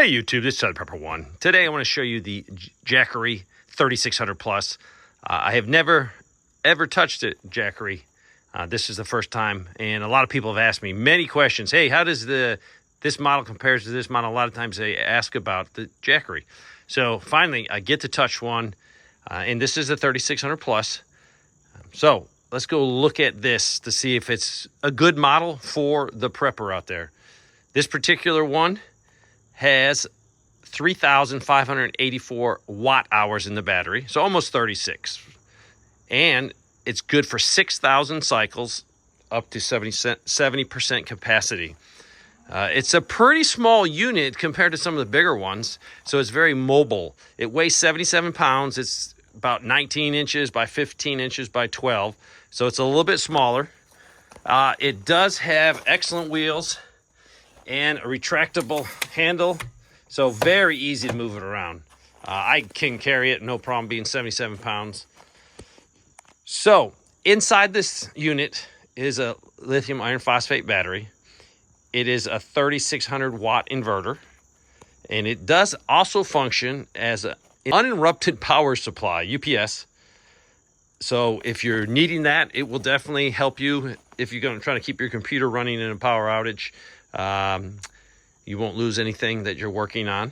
Hey YouTube, this is Southern Pepper One. Today I want to show you the Jackery 3600 Plus. I have never ever touched it, Jackery. This is the first time, and a lot of people have asked me many questions. Hey, how does this model compares to this model? A lot of times they ask about the Jackery. So finally, I get to touch one, and this is the 3600 Plus. So let's go look at this to see if it's a good model for the prepper out there. This particular one has 3,584 watt hours in the battery, so almost 36. And it's good for 6,000 cycles, up to 70% capacity. It's a pretty small unit compared to some of the bigger ones, so it's very mobile. It weighs 77 pounds. It's about 19 inches by 15 inches by 12, so it's a little bit smaller. It does have excellent wheels and a retractable handle, so very easy to move it around. I can carry it no problem, being 77 pounds. So inside this unit is a lithium iron phosphate battery. It is a 3600 watt inverter, and it does also function as an uninterrupted power supply, UPS. So if you're needing that, it will definitely help you if you're going to try to keep your computer running in a power outage. You won't lose anything that you're working on.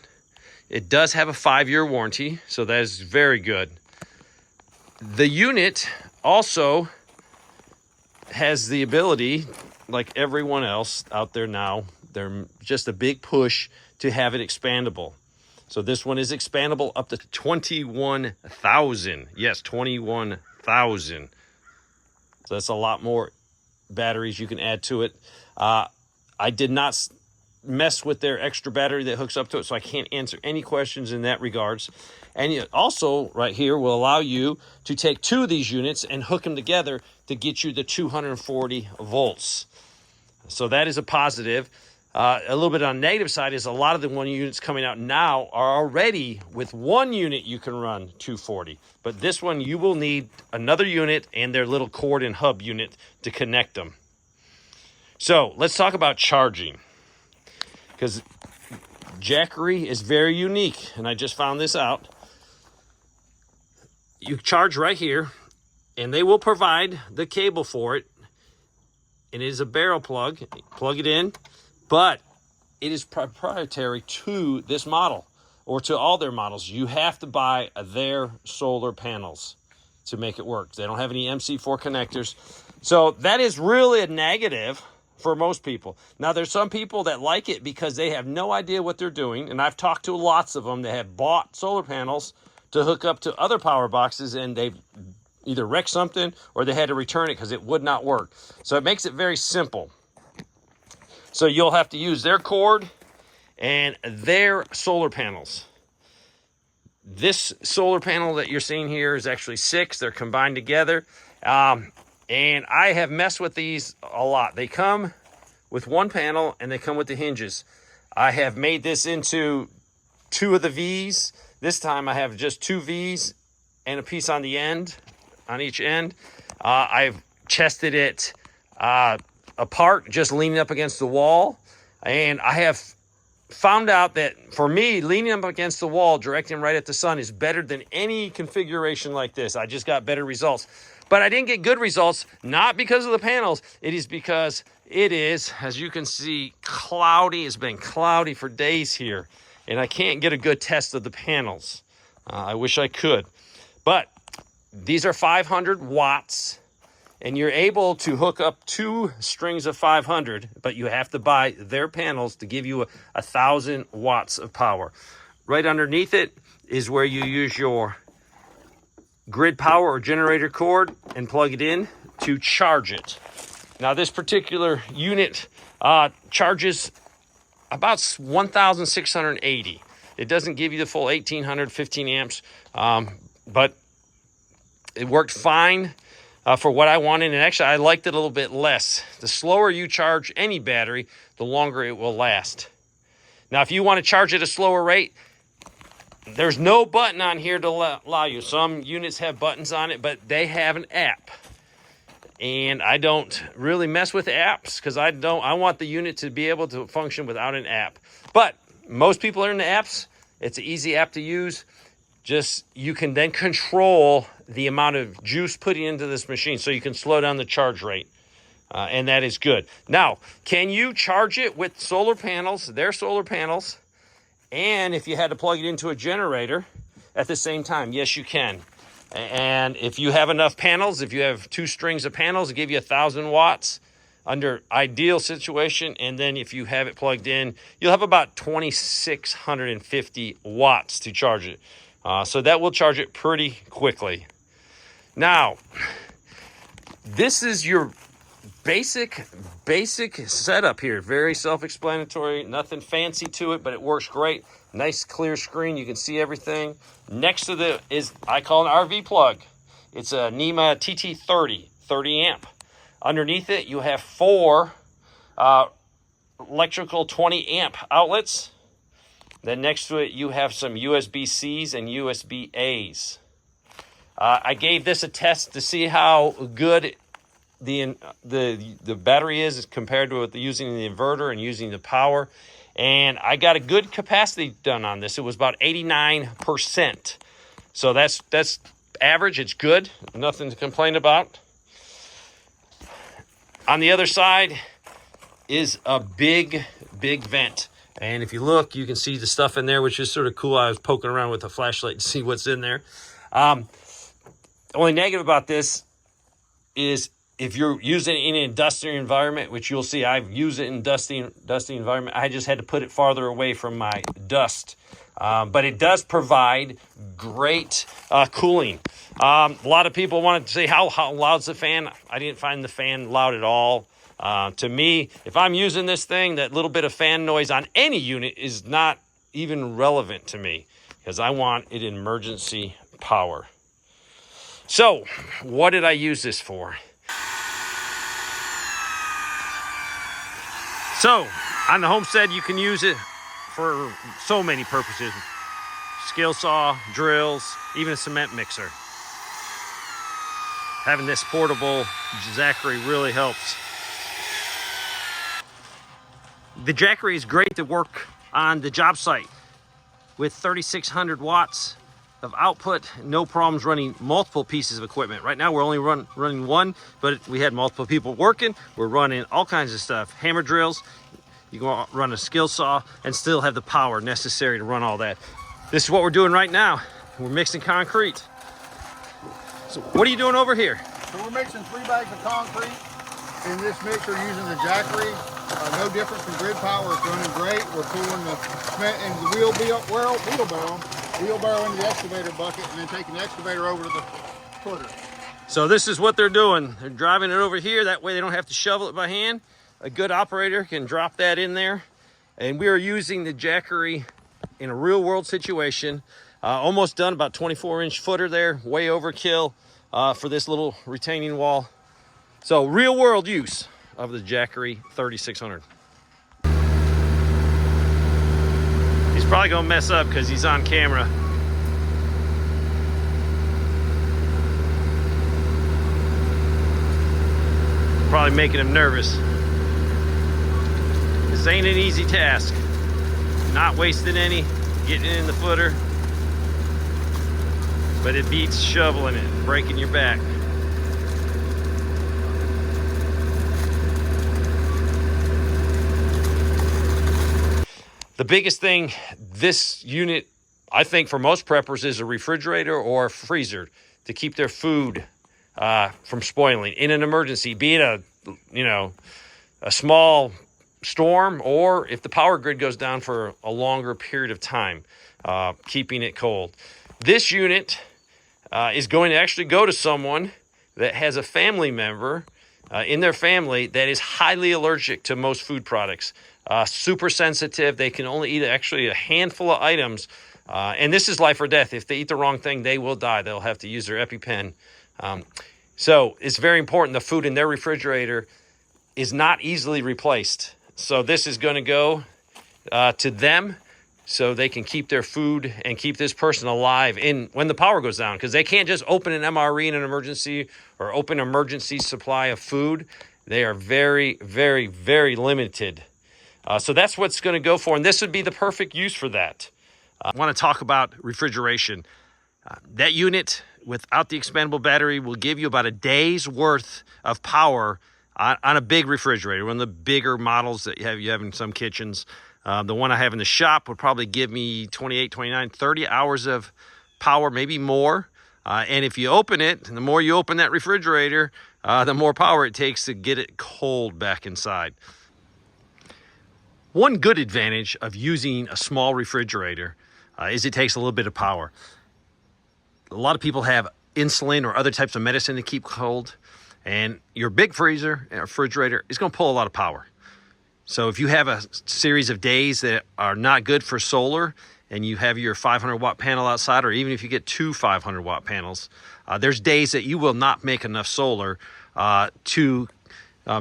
It does have a 5-year warranty, so that is very good. The unit also has the ability, like everyone else out there now, they're just a big push to have it expandable. So this one is expandable up to 21,000. Yes, 21,000. So that's a lot more batteries you can add to it. I did not mess with their extra battery that hooks up to it, so I can't answer any questions in that regards. And it also, right here, will allow you to take 2 of these units and hook them together to get you the 240 volts. So that is a positive. A little bit on the negative side is a lot of the one units coming out now are already with 1 unit you can run 240. But this one, you will need another unit and their little cord and hub unit to connect them. So let's talk about charging, because Jackery is very unique, and I just found this out. You charge right here, and they will provide the cable for it. It is a barrel plug. Plug it in, but it is proprietary to this model, or to all their models. You have to buy their solar panels to make it work. They don't have any MC4 connectors. So that is really a negative for most people. Now, there's some people that like it because they have no idea what they're doing, and I've talked to lots of them that have bought solar panels to hook up to other power boxes, and they've either wrecked something or they had to return it because it would not work. So it makes it very simple. So you'll have to use their cord and their solar panels. This solar panel that you're seeing here is actually 6. They're combined together. And I have messed with these a lot. They come with 1 panel, and they come with the hinges. I have made this into 2 of the V's. This time I have just 2 V's and a piece on the end, on each end. I've chested it apart, just leaning up against the wall. And I have found out that for me, leaning up against the wall, directing right at the sun, is better than any configuration like this. I just got better results. But I didn't get good results, not because of the panels. It is because it is, as you can see, cloudy. It's been cloudy for days here, and I can't get a good test of the panels. I wish I could. But these are 500 watts, and you're able to hook up 2 strings of 500, but you have to buy their panels to give you 1,000 watts of power. Right underneath it is where you use your grid power or generator cord and plug it in to charge it. Now, this particular unit charges about 1,680. It doesn't give you the full 1,800, 15 amps, but it worked fine for what I wanted, and actually I liked it a little bit less. The slower you charge any battery, the longer it will last. Now, if you want to charge at a slower rate, there's no button on here to allow you. Some units have buttons on it, but they have an app. And I don't really mess with apps because I want the unit to be able to function without an app. But most people are in the apps. It's an easy app to use. Just you can then control the amount of juice putting into this machine, so you can slow down the charge rate. And that is good. Now, can you charge it with solar panels, their solar panels, and if you had to plug it into a generator at the same time? Yes, you can. And if you have enough panels, if you have 2 strings of panels, it give you 1,000 watts under ideal situation. And then if you have it plugged in, you'll have about 2,650 watts to charge it. So that will charge it pretty quickly. Now, this is your basic setup here. Very self-explanatory, nothing fancy to it, but it works great. Nice clear screen, you can see everything. Next to the is, I call an RV plug. It's a NEMA TT30, 30 amp. Underneath it, you have 4 electrical 20 amp outlets. Then next to it, you have some USB-Cs and USB-As. I gave this a test to see how good the battery is compared to using the inverter and using the power. And I got a good capacity done on this. It was about 89%. So that's average. It's good. Nothing to complain about. On the other side is a big vent. And if you look, you can see the stuff in there, which is sort of cool. I was poking around with a flashlight to see what's in there. The only negative about this is if you're using it in an industrial environment, which you'll see I've used it in dusty environment, I just had to put it farther away from my dust. But it does provide great cooling. A lot of people wanted to say, how loud's the fan? I didn't find the fan loud at all. To me, if I'm using this thing, that little bit of fan noise on any unit is not even relevant to me, because I want it in emergency power. So, what did I use this for? So, on the homestead, you can use it for so many purposes. Scale saw, drills, even a cement mixer. Having this portable Jackery really helps. The Jackery is great to work on the job site. With 3,600 watts of output, no problems running multiple pieces of equipment. Right now we're only running one, but we had multiple people working. We're running all kinds of stuff. Hammer drills, you can run a skill saw and still have the power necessary to run all that. This is what we're doing right now. We're mixing concrete. So what are you doing over here? So we're mixing 3 bags of concrete in this mixer using the Jackery. No different from grid power. It's running great. We're pulling the cement into the wheelbarrow into the excavator bucket, and then taking the excavator over to the footer. So this is what they're doing. They're driving it over here. That way they don't have to shovel it by hand. A good operator can drop that in there. And we are using the Jackery in a real world situation. Almost done, about 24-inch footer there. Way overkill for this little retaining wall. So real world use of the Jackery 3600. He's probably gonna mess up because he's on camera. Probably making him nervous. This ain't an easy task. Not wasting any, getting it in the footer. But it beats shoveling it, breaking your back. The biggest thing, this unit, I think for most preppers, is a refrigerator or a freezer to keep their food from spoiling in an emergency, be it a small storm, or if the power grid goes down for a longer period of time, keeping it cold. This unit is going to actually go to someone that has a family member in their family that is highly allergic to most food products. Super sensitive. They can only eat actually a handful of items. And this is life or death. If they eat the wrong thing, they will die. They'll have to use their EpiPen. So it's very important the food in their refrigerator is not easily replaced. So this is going to go to them so they can keep their food and keep this person alive when the power goes down. Because they can't just open an MRE in an emergency or open an emergency supply of food. They are very, very, very limited. So that's what's going to go for, and this would be the perfect use for that. I want to talk about refrigeration. That unit without the expandable battery will give you about a day's worth of power on a big refrigerator, one of the bigger models that you have in some kitchens. The one I have in the shop would probably give me 28, 29, 30 hours of power, maybe more. And if you open it, the more you open that refrigerator, the more power it takes to get it cold back inside. One good advantage of using a small refrigerator is it takes a little bit of power. A lot of people have insulin or other types of medicine to keep cold, and your big freezer and refrigerator is going to pull a lot of power. So if you have a series of days that are not good for solar, and you have your 500 watt panel outside, or even if you get two 500 watt panels, there's days that you will not make enough solar to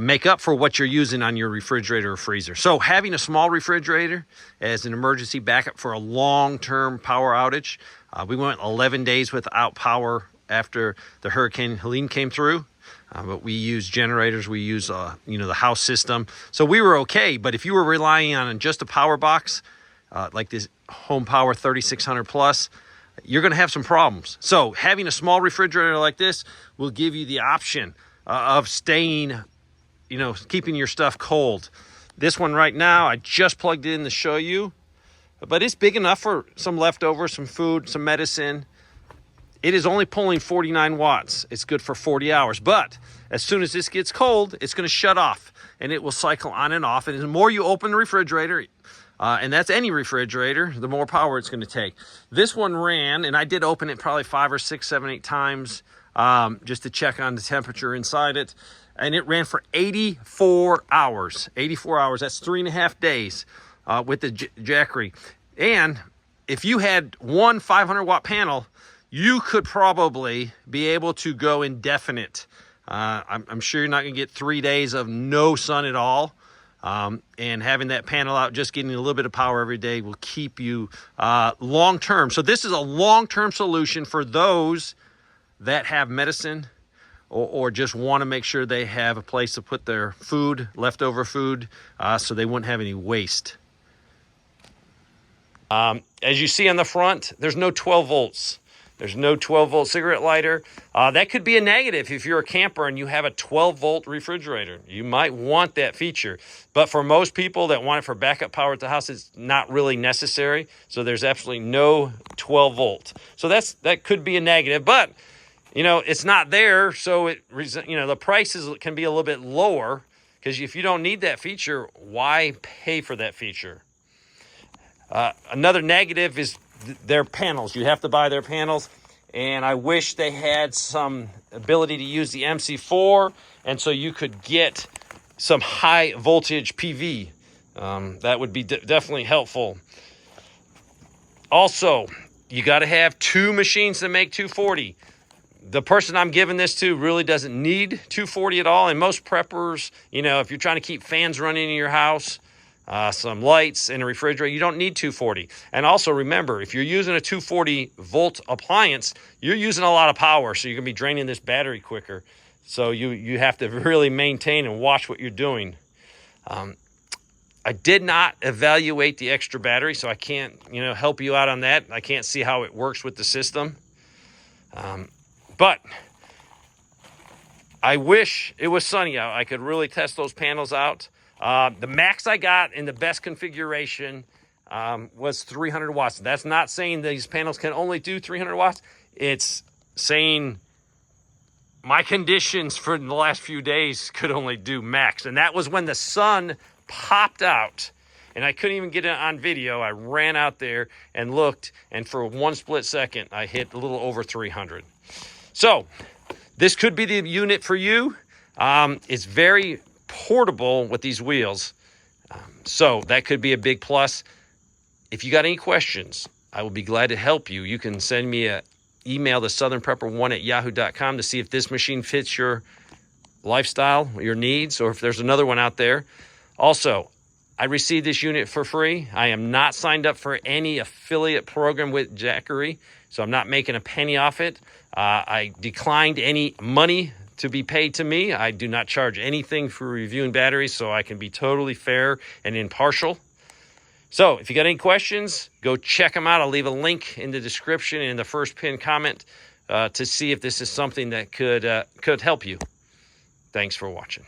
make up for what you're using on your refrigerator or freezer. So having a small refrigerator as an emergency backup for a long-term power outage. We went 11 days without power after the Hurricane Helene came through. But we use generators, we use the house system. So we were okay, but if you were relying on just a power box, like this HomePower3600 Plus, you're going to have some problems. So having a small refrigerator like this will give you the option of staying, keeping your stuff cold. This one right now, I just plugged it in to show you, but it's big enough for some leftovers, some food, some medicine. It is only pulling 49 watts. It's good for 40 hours, but as soon as this gets cold, it's going to shut off and it will cycle on and off. And the more you open the refrigerator, and that's any refrigerator, the more power it's going to take. This one ran, and I did open it probably 5 or 6, 7, 8 times just to check on the temperature inside it. And it ran for 84 hours. 84 hours, that's 3.5 days with the Jackery. And if you had one 500 watt panel, you could probably be able to go indefinite. I'm sure you're not going to get 3 days of no sun at all. And having that panel out, just getting a little bit of power every day will keep you long-term. So this is a long-term solution for those that have medicine or just want to make sure they have a place to put their food, leftover food, so they wouldn't have any waste. As you see on the front, there's no 12 volts. There's no 12-volt cigarette lighter. That could be a negative if you're a camper and you have a 12-volt refrigerator. You might want that feature. But for most people that want it for backup power at the house, it's not really necessary. So there's absolutely no 12-volt. So that could be a negative. But, it's not there. So, the prices can be a little bit lower. Because if you don't need that feature, why pay for that feature? Another negative is their panels. You have to buy their panels, and I wish they had some ability to use the MC4, and so you could get some high voltage PV. That would be definitely helpful. Also, you got to have 2 machines to make 240. The person I'm giving this to really doesn't need 240 at all, and most preppers, if you're trying to keep fans running in your house, some lights and a refrigerator, you don't need 240. And also remember, if you're using a 240 volt appliance, you're using a lot of power, so you're going to be draining this battery quicker. So you have to really maintain and watch what you're doing. I did not evaluate the extra battery, so I can't help you out on that. I can't see how it works with the system. But I wish it was sunny out. I could really test those panels out. The max I got in the best configuration was 300 watts. That's not saying these panels can only do 300 watts. It's saying my conditions for the last few days could only do max. And that was when the sun popped out. And I couldn't even get it on video. I ran out there and looked. And for one split second, I hit a little over 300. So this could be the unit for you. It's very portable with these wheels, so that could be a big plus. If you got any questions, I will be glad to help you. You can send me an email to southernprepper1@yahoo.com to see if this machine fits your lifestyle, your needs, or if there's another one out there. Also, I received this unit for free. I am not signed up for any affiliate program with Jackery, so I'm not making a penny off it. I declined any money to be paid to me. I do not charge anything for reviewing batteries, so I can be totally fair and impartial. So if you got any questions, go check them out. I'll leave a link in the description and in the first pinned comment to see if this is something that could help you. Thanks for watching.